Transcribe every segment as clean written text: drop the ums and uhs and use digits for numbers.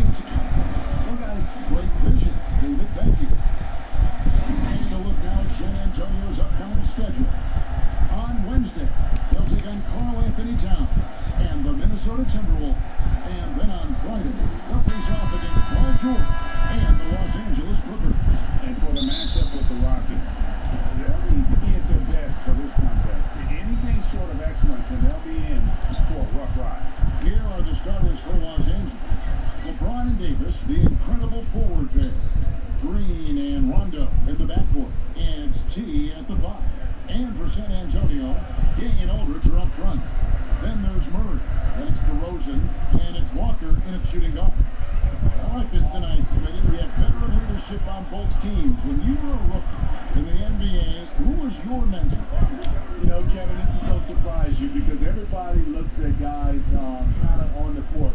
complete. Well, guys, great vision. David, thank you. And a look now at San Antonio's upcoming schedule. On Wednesday, they'll take on Karl Anthony Towns and the Minnesota Timberwolves. And then on Friday, they'll face off against Paul George and the Los Angeles Clippers. And for the matchup with the Rockets, they'll need to be at their best for this contest. Anything short of excellence, and they'll be in for a rough ride. Here are the starters for Los Angeles. LeBron and Davis, the incredible forward pair. Green and Rondo in the backcourt. And it's T at the 5. And for San Antonio, Gay and Aldridge are up front. Then there's Murray, and it's DeRozan, and it's Walker in at shooting guard. I like this tonight, Smitty. We have veteran leadership on both teams. When you were a rookie in the NBA, who was your mentor? You know, Kevin, this is going to surprise you because everybody looks at guys kind of on the court.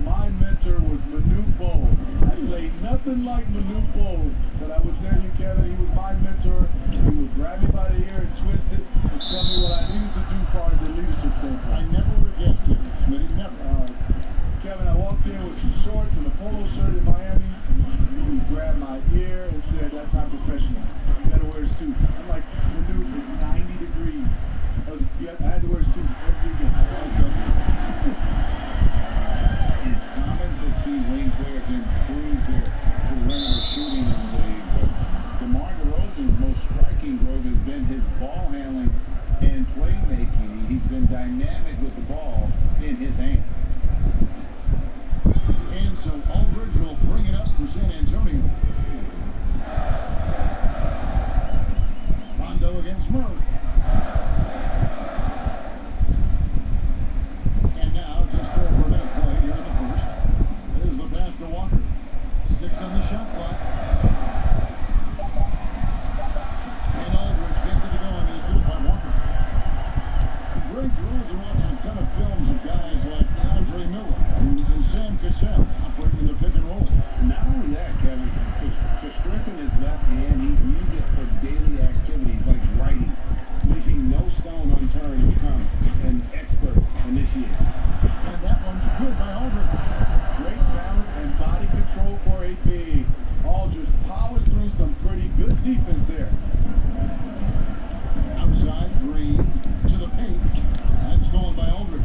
My mentor was Manute Bol. I played nothing like Manute Bol, but I would tell you, Kevin, he was my mentor. He would grab me by the ear and twist it and tell me what I needed to do as far as a leadership standpoint. I never would have guessed it, Smitty, never. Kevin, I walked in with some shorts and a polo shirt in Miami. He grabbed my ear and said, "That's not professional. You got to wear a suit." I'm like, Manute, it's 90 degrees. I had to wear a suit every day. It's common to see wing players improve their perimeter shooting in the league, but DeMar DeRozan's most striking growth has been his ball handling and playmaking. He's been dynamic with the ball in his hands. And so Aldridge will bring it up for San Antonio. Rondo against Murray. And now, just over a minute played here in the first. There's the pass to Walker. 6 on the shot clock. And Aldridge gets it to go on the assist by Walker. Great rules are watching a ton of films of guys like Andre Miller and Sam Cassell operating the pick and roll. Not only that, Kevin, to strengthen his left hand, he uses it for daily activities like writing, leaving no stone unturned to become an expert initiator. And that one's good by Aldridge. Great balance and body control for a big. Aldridge powers through some pretty good defense there. Outside, Green to the paint. That's stolen by Aldridge.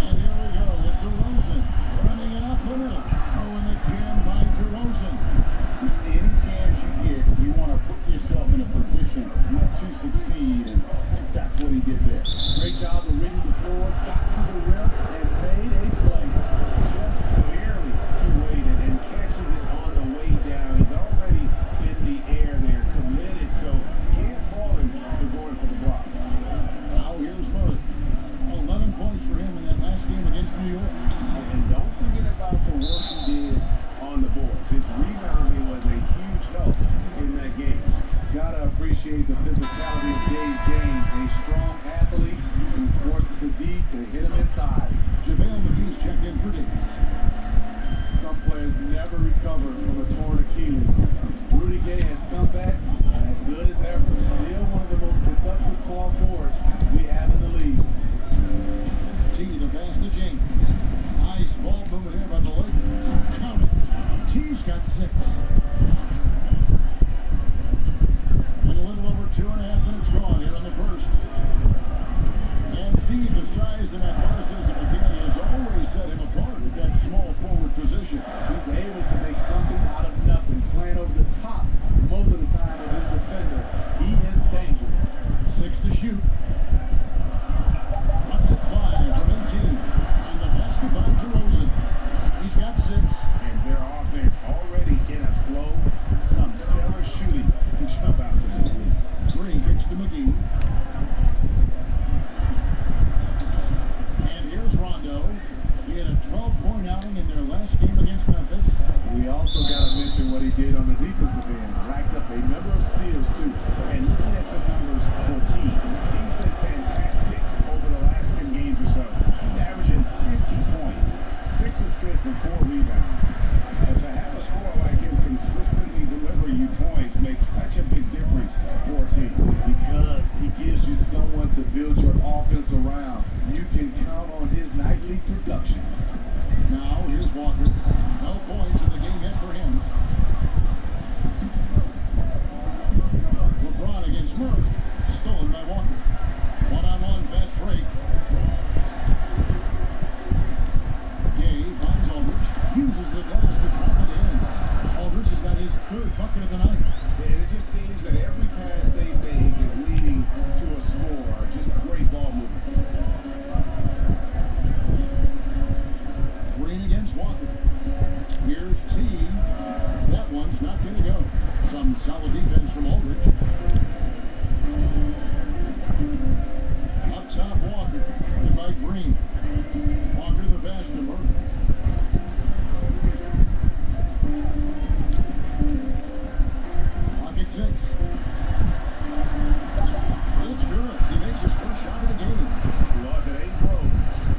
And here we go with DeRozan running it up the middle. Oh, and the jam by DeRozan. Any chance you get, you want to put yourself in a position to succeed, and that's what he did there. Great job of reading the floor, got to the rim, and made a play. Just barely two-weighted and catches it on the way down. He's already in the air there, committed, so can't fall into going for the block. Now here's Murray. 11 points for him in that last game against New York. And don't forget about the work he did on the boards. His rebounding was a huge help in that game. Gotta appreciate the physicality of Dave James, a strong athlete who forces the D to hit him inside. JaVale McGee's checked in for Davis. Some players never recover from a torn Achilles. Rudy Gay has come back and as good as ever. Still one of the most productive small forwards we have in the league. T, the pass to James. Nice ball movement here by the Lakers. Count it. T's got 6. And a little over 2.5 minutes gone here in the first. And Steve, the size and athleticism of McGee has always set him apart with that small forward position. He's able to make something out of nothing, playing over the top most of the time of his defender. He is dangerous. 6 to shoot. Runs at 5 from 18. And the basket by DeRozan. He's got 6. And their offense already in a flow. Some stellar shooting to jump out to this league. Green kicks to McGee. And here's Rondo. He had a 12-point outing in their last game against Memphis. We also got to mention what he did on the defensive end. Racked up a number of steals, too. And looking at some numbers for T, he's been fantastic over the last 10 games or so. He's averaging 50 points, 6 assists, and 4 rebounds. And to have a scorer like him consistently deliver you points makes such a big difference for a team. Because he gives you someone to build your offense around. You can count on his nightly production. Now, here's Walker. finds the glass to drop it in. Aldridge has got his third bucket of the night. And it just seems that every pass they make is leading to a score. Just great ball movement. Green against Walker. Here's T. That one's not going to go. Some solid defense from Aldridge. Up top, Walker. And by Green. Walker the pass to Murray. Pocket 6. It's good. He makes his first shot of the game. Well, if it ain't broke,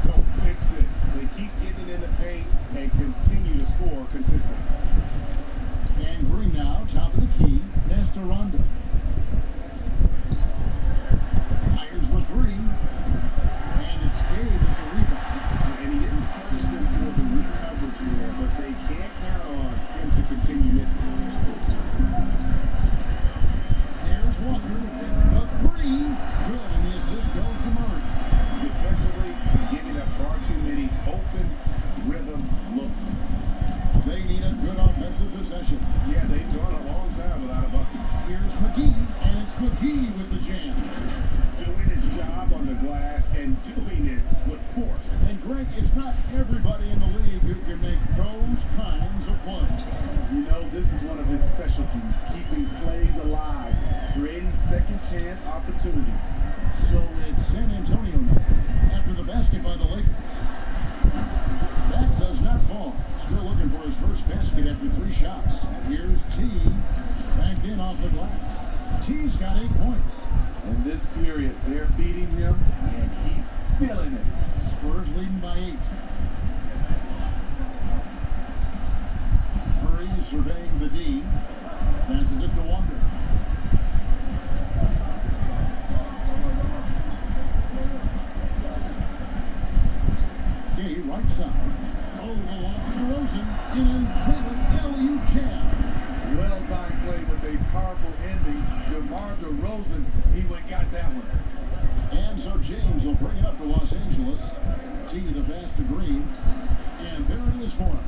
don't fix it. They keep getting in the paint and continue to score consistently. And Green now, top of the key. Pass to Rondo. Fires the three. And it's Gabe with the rebound. And he didn't punish them for the weak coverage there, but they can't count on him to continue missing. There's Walker with the three. Good, and the assist goes to Murray. Defensively, giving up far too many open rhythm looks. They need a good offensive possession. Yeah, they've gone a long time without a bucket. Here's McGee, and it's McGee with the jam. Doing his job on the glass and doing it with force. And Greg, it's not everybody in the league who can make those kinds of plays. You know, this is one of his specialties, keeping plays alive, creating second chance opportunities. So it's San Antonio now, after the basket by the Lakers. That does not fall. Still looking for his first basket after 3 shots. Here's T, back in off the glass. T's got 8 points. In this period, they're feeding him, and he's feeling it. Spurs leading by 8. Murray surveying the D. Passes it to Walker. Okay, right side. Oh, the walk to Rosen. And then an LU jam. Well-timed play with a powerful ending. DeMar DeRozan, he went got that one. And so James will bring it up for Los Angeles. T the pass to Green. And there it is for him.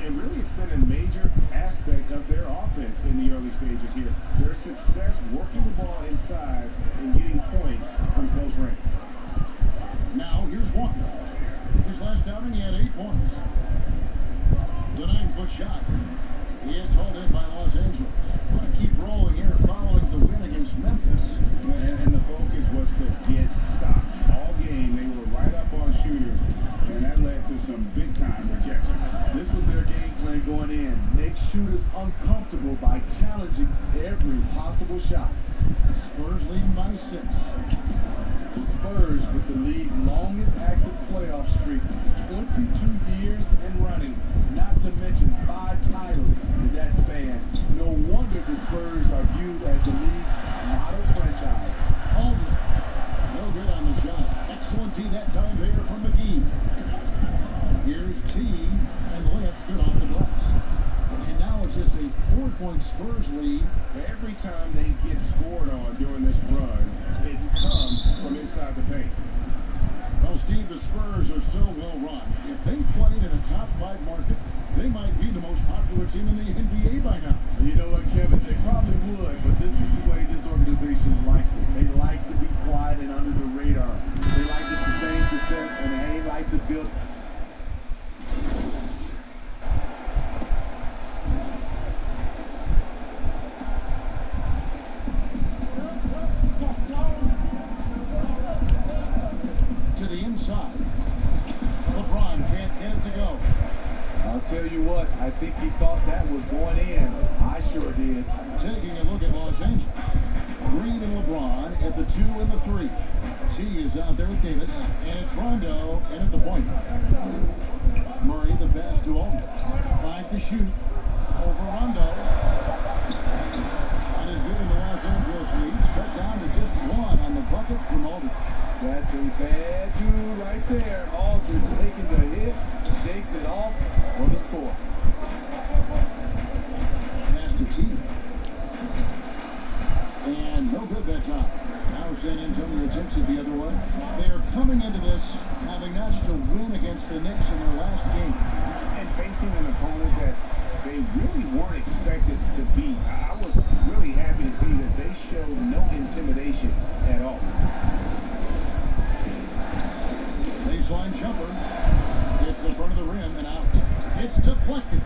And really, it's been a major aspect of their offense in the early stages here. Their success working the ball inside and getting points from close range. Now here's Walker. His last outing, he had 8 points. The 9-foot shot. It's hauled in by Los Angeles. Want to keep rolling here following the win against Memphis. And the focus was to get stops. All game, they were right up on shooters, and that led to some big-time rejection. This was their game plan going in. Make shooters uncomfortable by challenging every possible shot. Spurs leading by 6. The Spurs with the league's longest active playoff streak, 22 years and running, not to mention 5 titles in that span. No wonder the Spurs are viewed as the league's model franchise. Aldridge. No good on the shot. Excellent D that time there from McGee. Here's T, and the layup's good off the glass. And now it's just a 4-point Spurs lead. Every time they get scored on during this run, it's come from inside the paint. Well, Steve, the Spurs are so well run. If they played in a top 5 market, they might be the most popular team in the NBA by now. You know what, Kevin? They probably would, but this is the way this organization likes it. They like to be quiet and under the radar. They like to sustain success, and they like to build. To the inside. LeBron can't get it to go. I'll tell you what, I think he thought that was going in. I sure did. Taking a look at Los Angeles. Green and LeBron at the 2 and the 3. T is out there with Davis, and it's Rondo in at the point. Murray the pass to Aldridge. 5 to shoot. Over Rondo. And is giving the Los Angeles leads cut down to just 1 on the bucket from Aldridge. That's a bad dude right there. Aldridge taking the hit, shakes it off for the score. Pass to T. And no good that time. Now San Antonio takes it the other way. They are coming into this having notched a win against the Knicks in their last game. And facing an opponent that they really weren't expected to beat. I was really happy to see that they showed no intimidation at all. Baseline jumper. Gets in front of the rim and out. It's deflected.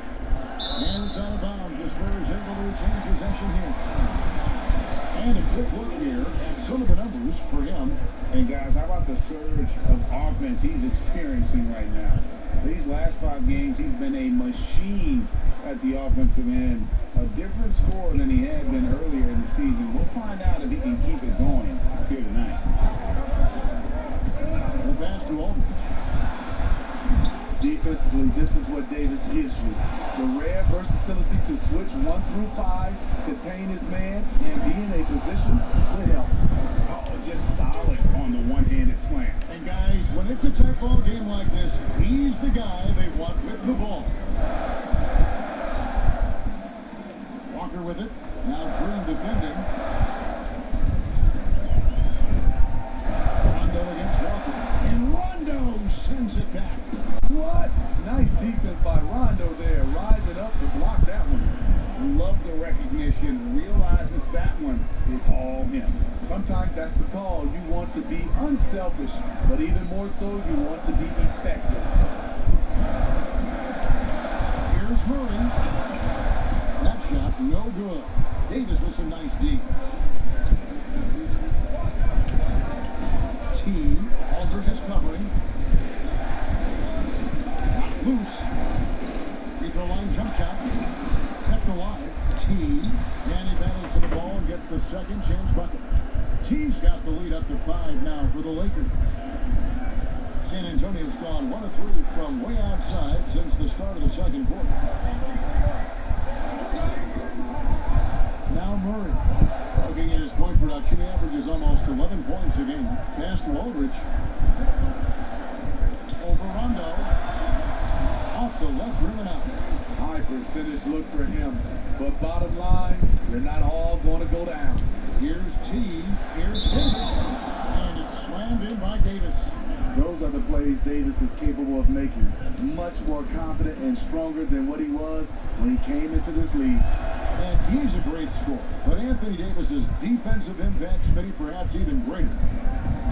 And it's out of bounds. The Spurs able to retain possession here. And a quick look here at some of the numbers for him. And guys, how about the surge of offense he's experiencing right now? These last 5 games, he's been a machine at the offensive end. A different scorer than he had been earlier in the season. We'll find out if he can keep it going here tonight. The pass to Aldridge. Defensively, this is what Davis gives you. The rare versatility to switch 1 through 5, contain his man, and be in a position to help. Oh, just solid on the one-handed slam. And guys, when it's a tight ball game like this, he's the guy they want with the ball. Walker with it. Now Green defending. Rondo against Walker. And Rondo sends it back. What? Nice defense by Rondo there, rising up to block that one. Love the recognition. Realizes that one is all him. Sometimes that's the call. You want to be unselfish, but even more so, you want to be effective. Here's Murray. That shot, no good. Davis with some nice D. T. Aldridge is covering. Not loose. Free throw line jump shot. Kept alive. T. And he battles to the ball and gets the second chance bucket. T's got the lead up to 5 now for the Lakers. San Antonio's gone 1 of 3 from way outside since the start of the second quarter. Now Murray. Looking at his point production, he averages almost 11 points a game. Pass to Aldridge. Over Rondo. Off the left rim and out. High percentage look for him. But bottom line, they're not all going to go down. Here's T. Here's Davis. And it's slammed in by Davis. Those are the plays Davis is capable of making. Much more confident and stronger than what he was when he came into this league. And he's a great scorer. But Anthony Davis's defensive impact, Smitty, perhaps even greater.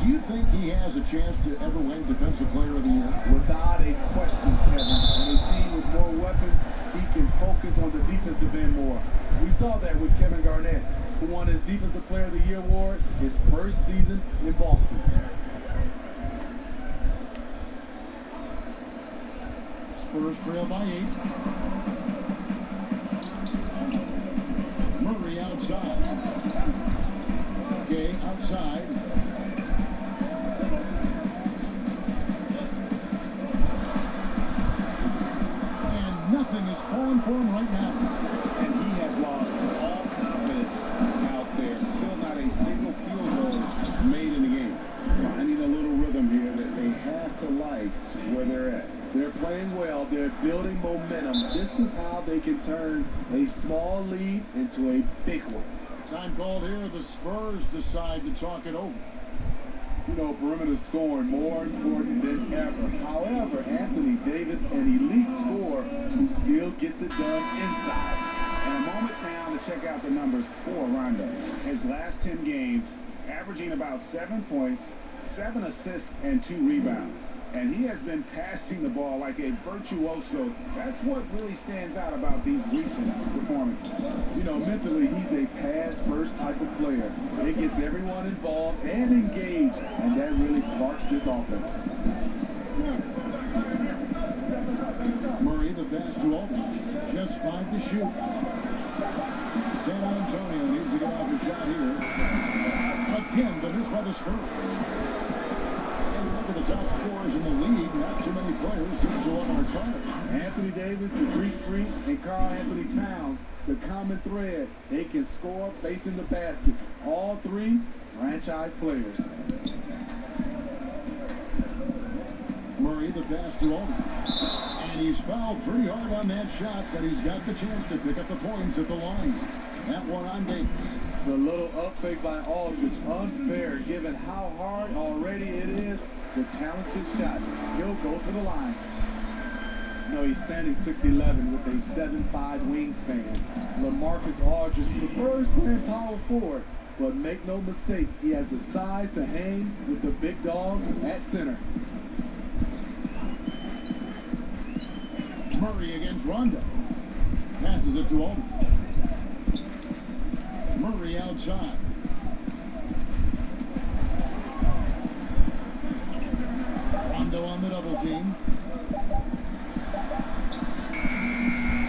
Do you think he has a chance to ever win Defensive Player of the Year? Without a question, Kevin. On a team with more weapons, he can focus on the defensive end more. We saw that with Kevin Garnett, who won his Defensive Player of the Year award his first season in Boston. Spurs trail by 8. Murray outside. Gay outside. And nothing is falling for him right now. And he has lost all confidence out there. Still not a single field goal made in the game. Finding a little rhythm here that they have to like where they're at. They're playing well. They're building momentum. This is how they can turn a small lead into a big one. Time called here. The Spurs decide to talk it over. You know, perimeter scoring more important than ever. However, Anthony Davis, an elite scorer who still gets it done inside. And a moment now to check out the numbers for Rondo. His last 10 games, averaging about 7 points, 7 assists, and 2 rebounds. And he has been passing the ball like a virtuoso. That's what really stands out about these recent performances. You know, mentally, he's a pass-first type of player. It gets everyone involved and engaged, and that really sparks this offense. Murray, the pass to Aldridge. Just 5 to shoot. San Antonio needs to get off a shot here. Again, the miss by the Spurs. Look at the top scorers in the league. Not too many players do so on our chart. Anthony Davis, the Greek Freak, and Karl Anthony Towns, the common thread. They can score facing the basket. All 3 franchise players. Murray, the pass to Aldridge. And he's fouled pretty hard on that shot, but he's got the chance to pick up the points at the line. That one on Davis. The little up fake by Aldridge, unfair given how hard already it is to challenge his shot. He'll go to the line. No, he's standing 6'11" with a 7'5" wingspan. LaMarcus Aldridge prefers playing power forward, but make no mistake, he has the size to hang with the big dogs at center. Murray against Rondo. Passes it to Aldridge. Murray outside. Rondo on the double team.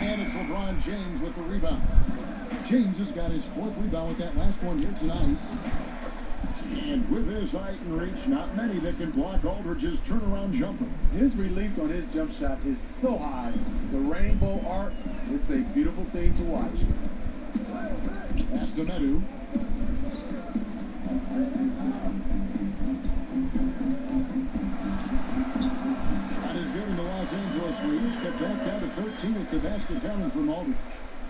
And it's LeBron James with the rebound. James has got his 4th rebound with that last one here tonight. And with his height and reach, not many that can block Aldridge's turnaround jumper. His release on his jump shot is so high. The rainbow arc, it's a beautiful thing to watch. Pass to Medu. Shot is good in the Los Angeles Leafs. Got back down to 13 with the basket coming from Aldridge.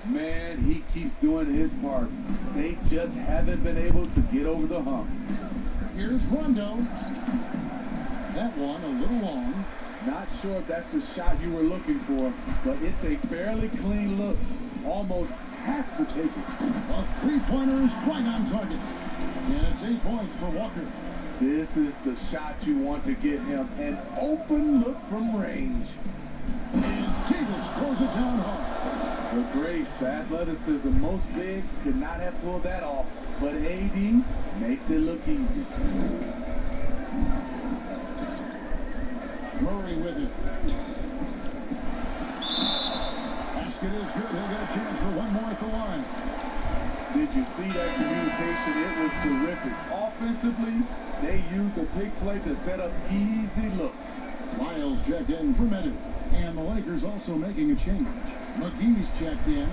Man, he keeps doing his part. They just haven't been able to get over the hump. Here's Rondo. That one a little long. Not sure if that's the shot you were looking for, but it's a fairly clean look. Almost have to take it. A three-pointer is right on target. And it's 8 points for Walker. This is the shot you want to get him. An open look from range. And Davis throws it down hard. The grace, the athleticism, most bigs could not have pulled that off, but AD makes it look easy. Murray with it. Basket is good. He'll get a chance for one more at the line. Did you see that communication? It was terrific. Offensively, they used the big play to set up easy look. Lyles checked in for Medu. And the Lakers also making a change. McGee's checked in.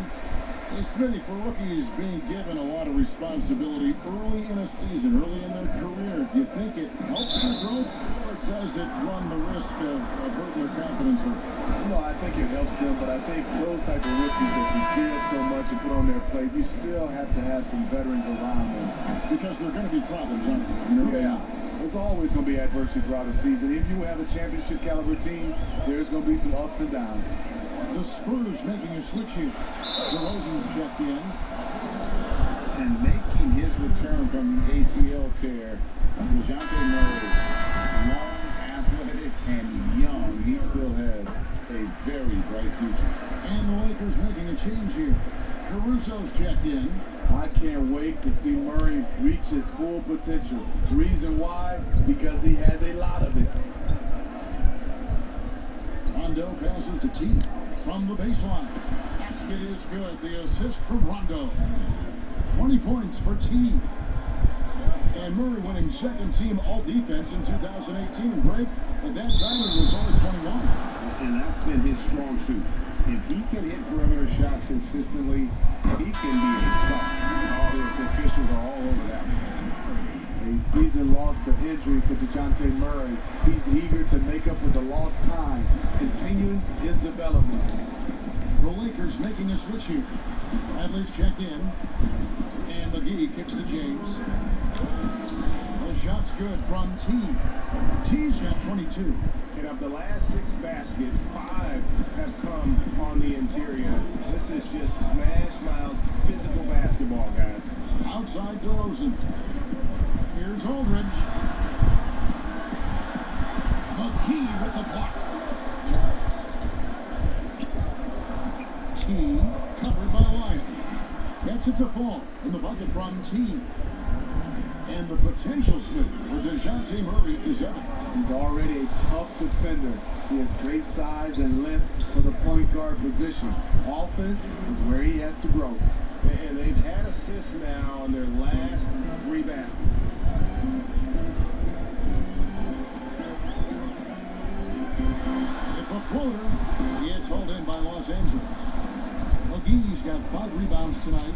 It's many for rookies being given a lot of responsibility early in a season, early in their career. Do you think it helps their growth, or does it run the risk of hurting their confidence? You know, I think it helps them, but I think those type of rookies that you give so much and put on their plate, you still have to have some veterans around them. Because there are going to be problems, aren't there? Yeah. There's always going to be adversity throughout the season. If you have a championship caliber team, there's going to be some ups and downs. The Spurs making a switch here. DeRozan's checked in. And making his return from the ACL tear, DeJounte Murray, long, athletic, and young. He still has a very bright future. And the Lakers making a change here. Caruso's checked in. I can't wait to see Murray reach his full potential. Reason why? Because he has a lot of it. Rondo passes to T from the baseline. Basket is good. The assist from Rondo. 20 points for T. And Murray winning second team all defense in 2018. Greg, at that time it was only 21. And that's been his strong suit. If he can hit perimeter shots consistently, he can be a star. All the officials are all over that. A season lost to injury for DeJounte Murray. He's eager to make up for the lost time, continuing his development. The Lakers making a switch here. Bradley's checked in. And McGee kicks to James. The shot's good from T. T's got 22. And of the last 6 baskets, 5 have come on the interior. This is just smash mouth physical basketball, guys. Outside DeRozan. Here's Aldridge. McGee with the block. T covered by Lyons. Gets it to fall in the bucket from T. And the potential switch for DeJounte Murray is up. He's already a tough defender. He has great size and length for the point guard position. Offense is where he has to grow. And they've had assists now on their last 3 baskets. With the floater, it's hauled in by Los Angeles. McGee's got 5 rebounds tonight.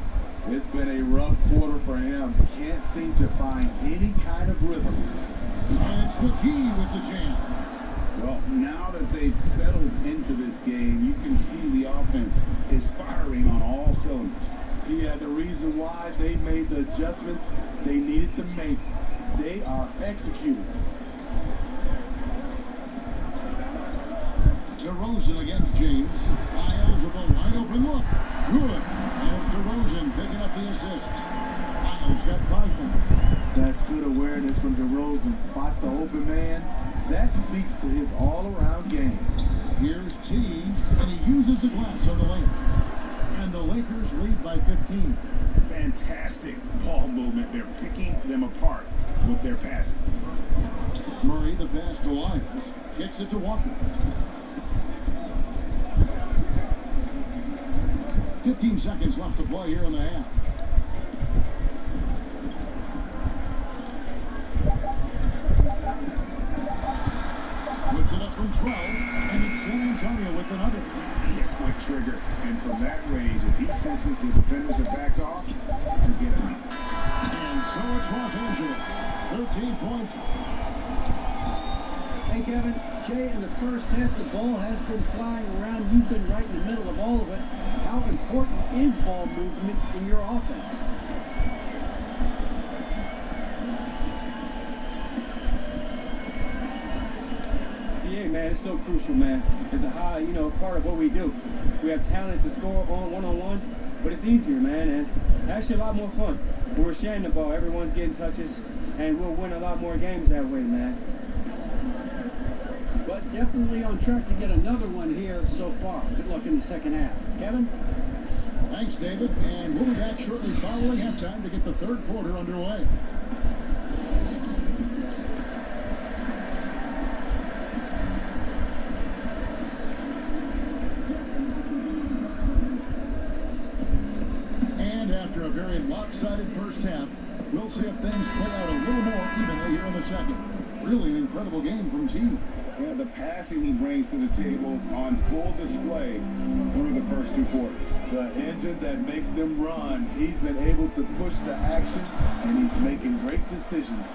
It's been a rough quarter for him. Can't seem to find any kind of rhythm. And it's McGee with the jam. Well, now that they've settled into this game, you can see the offense is firing on all cylinders. Yeah, the reason why they made the adjustments they needed to make. They are executing. DeRozan against James. Miles with a wide open look. Good. And it's DeRozan picking up the assist. Miles got 5 now. That's good awareness from DeRozan. Spots the open man. That speaks to his all-around game. Here's T, and he uses the glass on the layup. And the Lakers lead by 15. Fantastic ball movement. They're picking them apart with their passing. Murray, the pass to Lyles. Kicks it to Walker. 15 seconds left to play here in the half. Puts it up from 12, and it's San Antonio with another. He a quick trigger, and from that range, if he senses the defenders have backed off, forget it. And so it's Los Angeles. 13 points. Hey, Kevin. Jay, in the first half, the ball has been flying around. You've been right in the middle of all of it. How important is ball movement in your offense? Yeah, man, it's so crucial, man. It's a high, part of what we do. We have talent to score on one-on-one, but it's easier, man, and actually a lot more fun. When we're sharing the ball, everyone's getting touches, and we'll win a lot more games that way, man. But definitely on track to get another one here so far. Good luck in the second half. Kevin? Thanks, David. And we'll be back shortly following halftime to get the third quarter underway. And after a very lopsided first half, we'll see if things play out a little more evenly here in the second. Really an incredible game from T. Yeah, the passing he brings to the table on full display through the first 2 quarters. The engine that makes them run. He's been able to push the action, and he's making great decisions.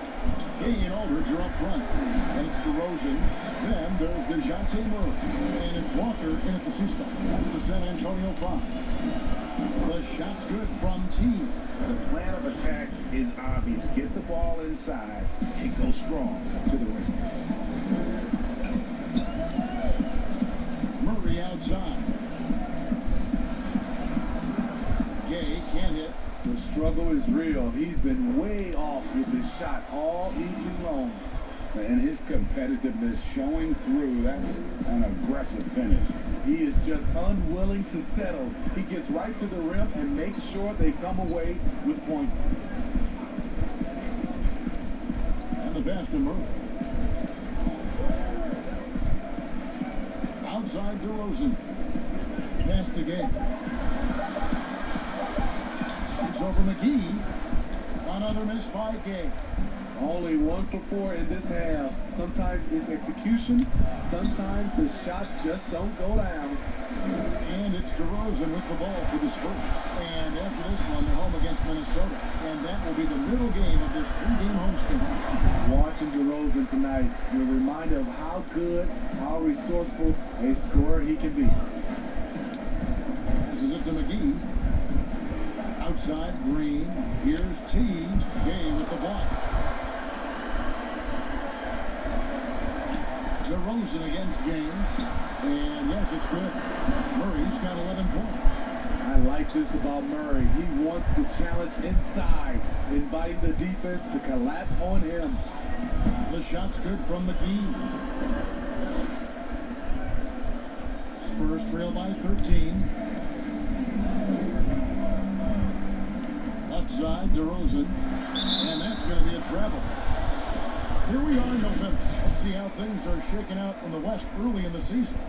Gay and Aldridge are up front. And it's DeRozan. Then there's DeJounte Murray. And it's Walker in at the 2 spot. That's the San Antonio 5. The shot's good from T. The plan of attack is obvious. Get the ball inside and go strong to the rim. Murray outside. Gay can't hit. The struggle is real. He's been way off with his shot all evening long. And his competitiveness showing through. That's an aggressive finish. He is just unwilling to settle. He gets right to the rim and makes sure they come away with points. And the pass to Murray. Outside DeRozan. Pass to Gay. Shoots over McGee. Another miss by Gay. Only 1 for 4 in this half. Sometimes it's execution. Sometimes the shots just don't go down. And it's DeRozan with the ball for the Spurs. And after this one, they're home against Minnesota. And that will be the middle game of this 3-game homestand. Watching DeRozan tonight, you're reminded of how good, how resourceful a scorer he can be. This is it to McGee. Outside, Green. Here's T. Gay with the block. DeRozan against James. And yes, it's good. Murray's got 11 points. I like this about Murray. He wants to challenge inside, inviting the defense to collapse on him. The shot's good from McGee. Spurs trail by 13. Outside, DeRozan. And that's going to be a travel. Here we are in November. Let's see how things are shaking out in the West early in the season.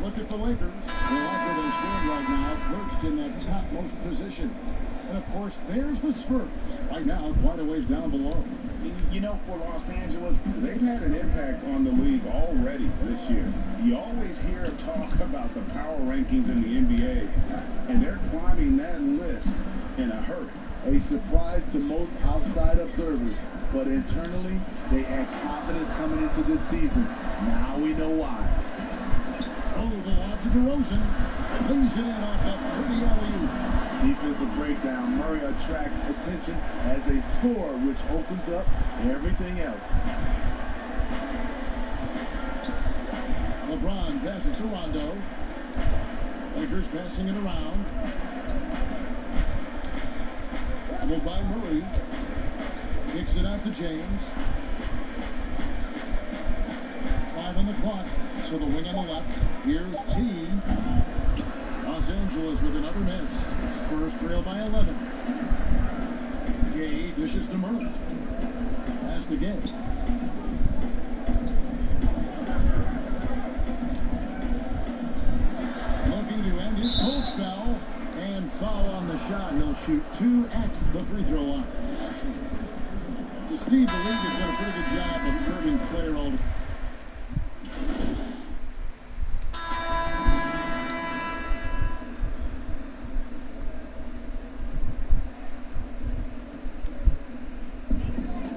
Look at the Lakers. They like where they stand right now, perched in that topmost position. And, of course, there's the Spurs, right now quite a ways down below. You know, for Los Angeles, they've had an impact on the league already this year. You always hear talk about the power rankings in the NBA, and they're climbing that list in a hurry. A surprise to most outside observers, but internally, they had confidence coming into this season. Now we know why. Oh, the lob to DeRozan. Lays it in off the pretty alley-oop. Defensive breakdown. Murray attracts attention as a scorer, which opens up everything else. LeBron passes to Rondo. Lakers passing it around. Doubled by Murray. Kicks it out to James. 5 on the clock. So the wing on the left. Here's T. Los Angeles with another miss. Spurs trail by 11. Gay dishes to Murray. Pass to Gay. Looking to end his cold spell. And foul on the shot. He'll shoot 2 at the free throw line. Steve Believe has done a pretty good job of curbing player all the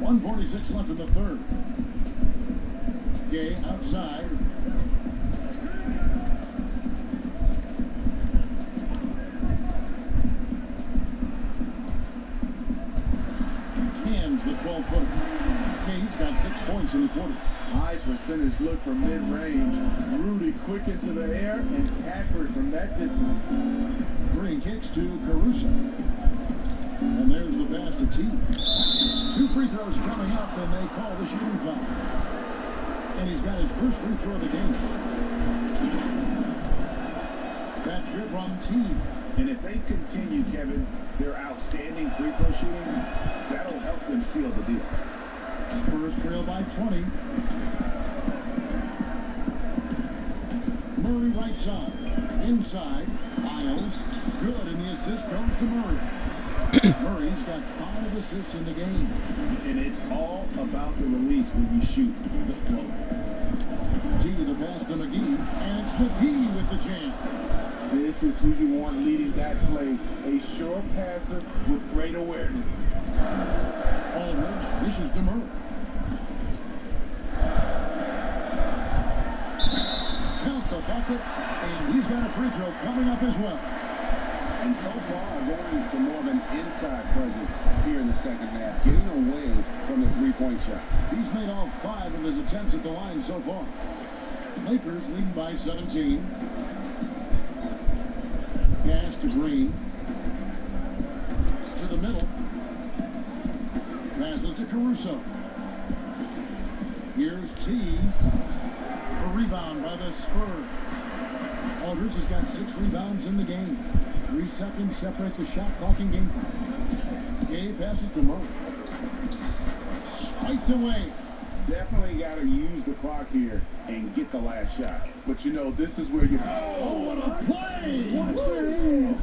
1:46 left in the third. Gay outside. Cams the 12-footer. Gay's got 6 points in the quarter. High percentage look from mid-range. Rudy quick into the air and accurate from that distance. Green kicks to Caruso. And there's the pass to T. 2 free throws coming up, and they call the shooting foul. And he's got his first free throw of the game. That's good from T. And if they continue, Kevin, their outstanding free throw shooting, that'll help them seal the deal. Spurs trail by 20. Murray right side. Inside. Miles. Good, and the assist goes to Murray. Murray's got 5 assists in the game. And it's all about the release when you shoot the flow. T the pass to McGee, and it's McGee with the jam. This is who you want leading that play. A sure passer with great awareness. Aldridge dishes to Murray. Count the bucket, and he's got a free throw coming up as well. And so far, going for more of an inside presence here in the second half, getting away from the three-point shot. He's made all 5 of his attempts at the line so far. Lakers leading by 17. Pass to Green. To the middle. Passes to Caruso. Here's T. A rebound by the Spurs. Aldridge has got 6 rebounds in the game. 3 seconds separate the shot clock and game clock. Gay passes to Murray. Spiked away. Definitely got to use the clock here and get the last shot. But you know, this is where you... Oh, what a play!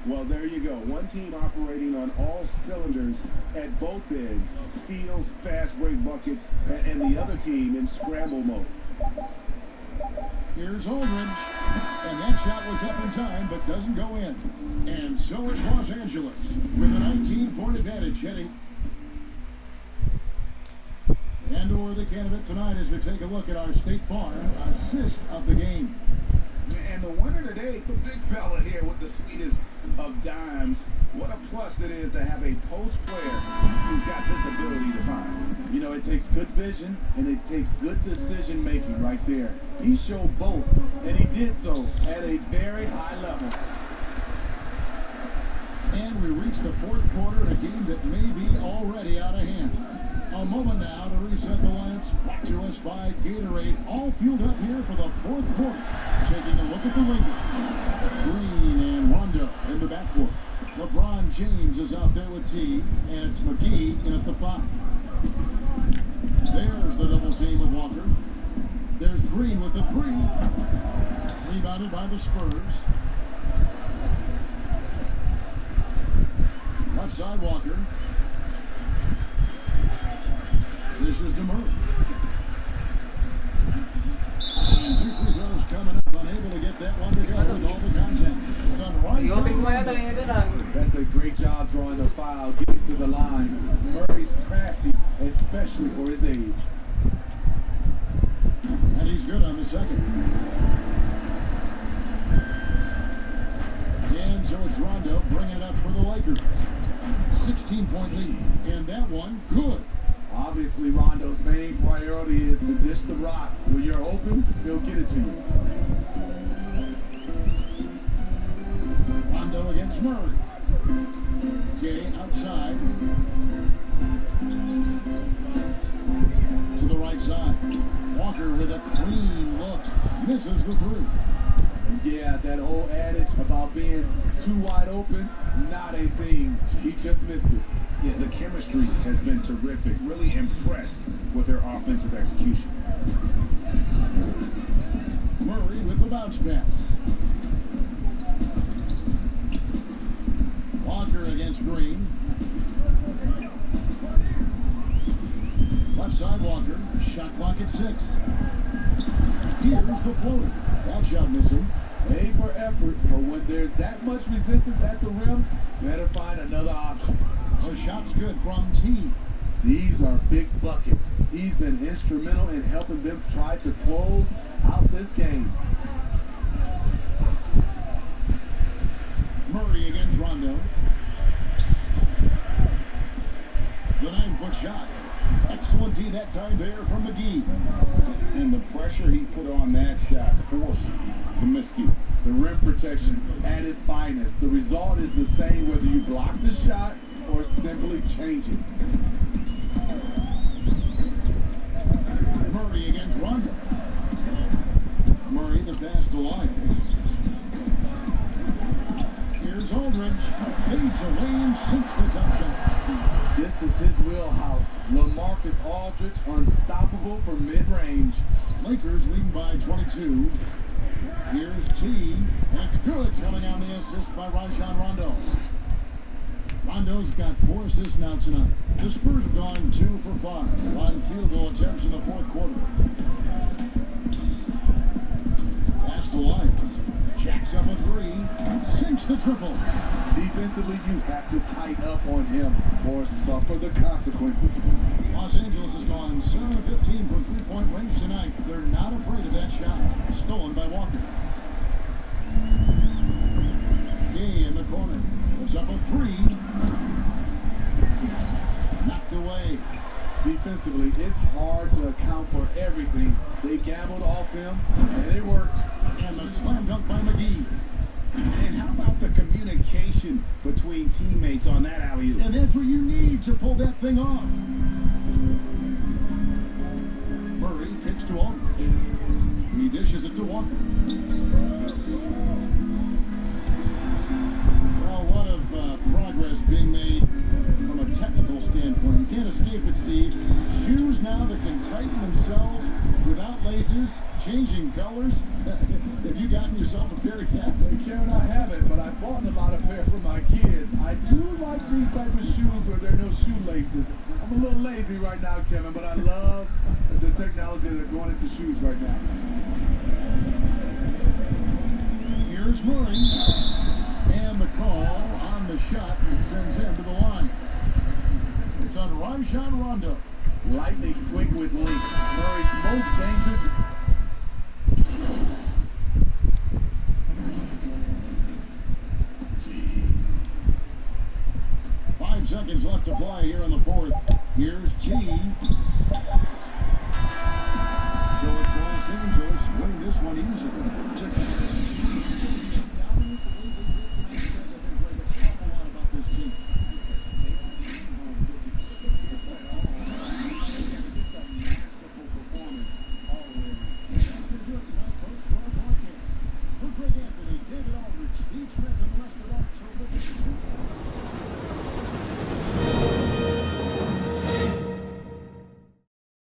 Well, there you go. One team operating on all cylinders at both ends. Steals, fast break buckets, and the other team in scramble mode. Here's Aldridge. And that shot was up in time, but doesn't go in. And so is Los Angeles with a 19-point advantage heading. And or the candidate tonight as we take a look at our State Farm assist of the game. And the winner today, the big fella here with the sweetest of dimes. What a plus it is to have a post player who's got this ability to find. You know, it takes good vision and it takes good decision making right there. He showed both, and he did so at a very high level. And we reach the 4th quarter in a game that may be already out of hand. A moment now to reset the lineups. Brought to us by Gatorade. All fueled up here for the 4th quarter. Taking a look at the Lakers. Green and Rondo in the backcourt. LeBron James is out there with T, and it's McGee in at the 5. There's the double team with Walker. There's Green with the 3. Rebounded by the Spurs. Left side Walker. This is DeMurray. And 2 free throws coming up. Unable to get that one to go with all the content. It's on the right side. That's a great job drawing the foul, getting to the line. Murray's crafty, especially for his age. And he's good on the second. And so it's Rondo bringing it up for the Lakers. 16-point lead. And that one, good. Obviously, Rondo's main priority is to dish the rock. When you're open, he'll get it to you. Rondo against Murray. Gay outside. To the right side. Walker with a clean look. Misses the three. Yeah, that old adage about being too wide open, not a thing. He just missed it. Yeah, the chemistry has been terrific. Really impressed with their offensive execution. Murray with the bounce pass. Walker against Green. Left side Walker. Shot clock at 6. Here's the floater. That shot missing. A for effort, but when there's that much resistance at the rim, better find another option. The shot's good from T. These are big buckets. He's been instrumental in helping them try to close out this game. Murray against Rondo. The 9-foot shot. Excellent D that time there from McGee. And the pressure he put on that shot forced the miscue. The rim protection at its finest. The result is the same whether you block the shot or simply change it. Murray against Rondo. Murray the pass to Lyons. Here's Aldridge. Fades away and sinks the top shot. This is his wheelhouse. LaMarcus Aldridge, unstoppable from mid-range. Lakers leading by 22. Here's T. And it's good coming on the assist by Rajon Rondo. Rondo's got 4 assists now tonight. The Spurs have gone 2 for 5 on field goal attempts in the fourth quarter. Pass to Lyons. Jacks up a 3. Sinks the triple. Defensively, you have to tighten up on him or suffer the consequences. Los Angeles has gone 7 of 15 from three-point range tonight. They're not afraid of that shot. Stolen by Walker. Gay in the corner. It's up a 3. Knocked away. Defensively, it's hard to account for everything. They gambled off him, and it worked. And the slam dunk by McGee. And how about the communication between teammates on that alley-oop? And that's what you need to pull that thing off. Murray kicks to Aldridge. He dishes it to Walker. Well, a lot of progress being made from a technical standpoint. You can't escape it, Steve. Shoes now that can tighten themselves without laces, changing colors. Have you gotten yourself a pair yet? Kevin, I haven't, but I bought a lot of pair for my kids. I do like these type of shoes where there are no shoelaces. I'm a little lazy right now, Kevin, but I love the technology that are going into shoes right now. Here's Murray. And the call on the shot that sends him to the line. It's on Rajon Rondo. Lightning quick with links. Murray's most dangerous. 5 seconds left to play here in the fourth. Here's T.